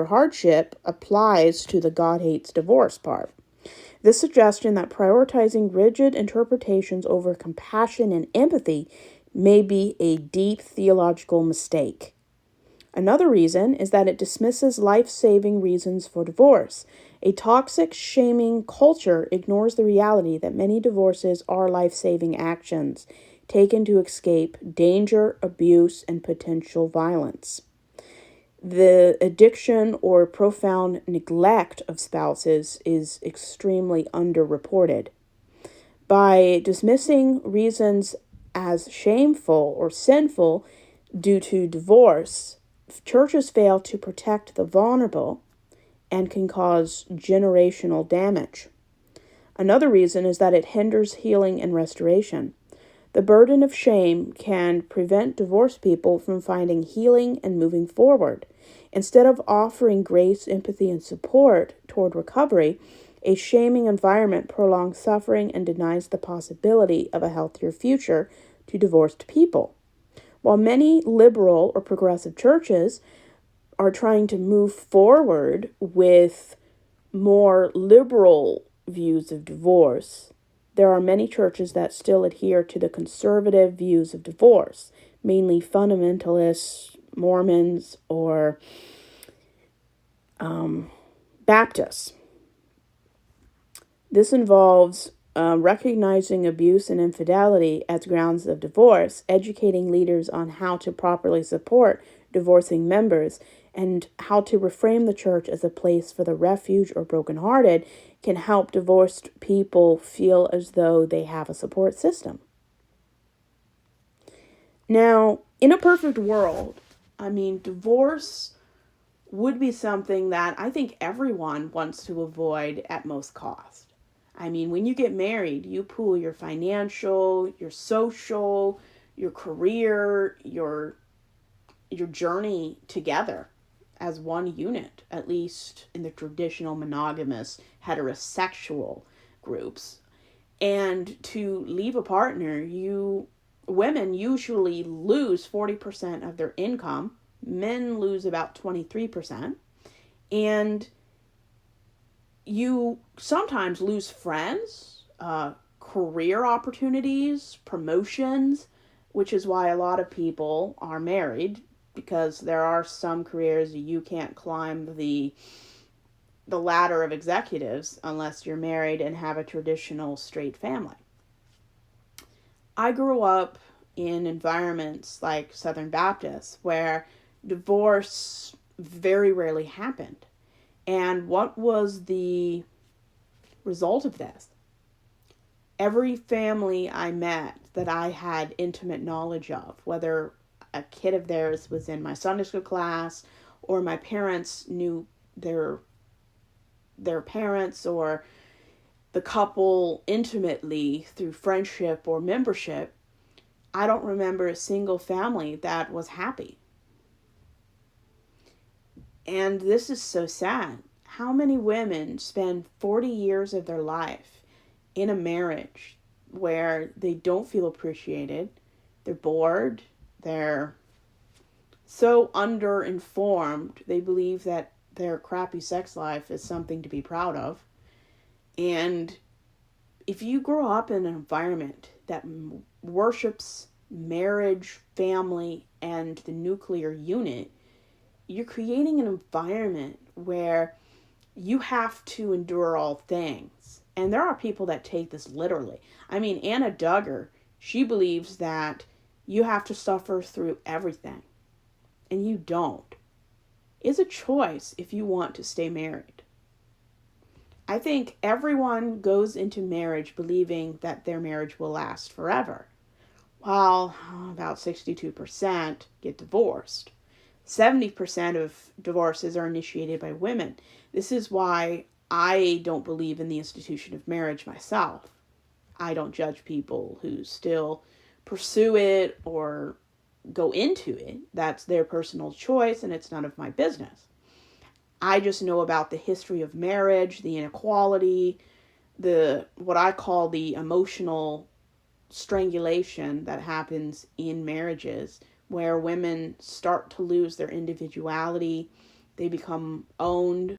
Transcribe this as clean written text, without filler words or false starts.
hardship applies to the God hates divorce part. This suggestion that prioritizing rigid interpretations over compassion and empathy may be a deep theological mistake. Another reason is that it dismisses life-saving reasons for divorce. A toxic, shaming culture ignores the reality that many divorces are life-saving actions taken to escape danger, abuse, and potential violence. The addiction or profound neglect of spouses is extremely underreported. By dismissing reasons as shameful or sinful due to divorce, churches fail to protect the vulnerable and can cause generational damage. Another reason is that it hinders healing and restoration. The burden of shame can prevent divorced people from finding healing and moving forward. Instead of offering grace, empathy, and support toward recovery, a shaming environment prolongs suffering and denies the possibility of a healthier future to divorced people. While many liberal or progressive churches are trying to move forward with more liberal views of divorce, there are many churches that still adhere to the conservative views of divorce, mainly fundamentalists, Mormons, or Baptists. This involves recognizing abuse and infidelity as grounds of divorce, educating leaders on how to properly support divorcing members, and how to reframe the church as a place for the refuge or brokenhearted can help divorced people feel as though they have a support system. Now, in a perfect world, divorce would be something that I think everyone wants to avoid at most cost. When you get married, you pool your financial, your social, your career, your journey together as one unit, at least in the traditional monogamous heterosexual groups. And to leave a partner, women usually lose 40% of their income. Men lose about 23%. And you sometimes lose friends, career opportunities, promotions, which is why a lot of people are married, because there are some careers you can't climb the ladder of executives unless you're married and have a traditional straight family. I grew up in environments like Southern Baptist where divorce very rarely happened. And what was the result of this? Every family I met that I had intimate knowledge of, whether a kid of theirs was in my Sunday school class or my parents knew their parents or the couple intimately through friendship or membership, I don't remember a single family that was happy. And this is so sad. How many women spend 40 years of their life in a marriage where they don't feel appreciated, they're bored, they're so underinformed, they believe that their crappy sex life is something to be proud of. And if you grow up in an environment that worships marriage, family, and the nuclear unit, you're creating an environment where you have to endure all things. And there are people that take this literally. Anna Duggar, she believes that you have to suffer through everything. And you don't. It's a choice if you want to stay married. I think everyone goes into marriage believing that their marriage will last forever, while about 62% get divorced. 70% of divorces are initiated by women. This is why I don't believe in the institution of marriage myself. I don't judge people who still pursue it or go into it. That's their personal choice, and it's none of my business. I just know about the history of marriage, the inequality, what I call the emotional strangulation that happens in marriages, where women start to lose their individuality, they become owned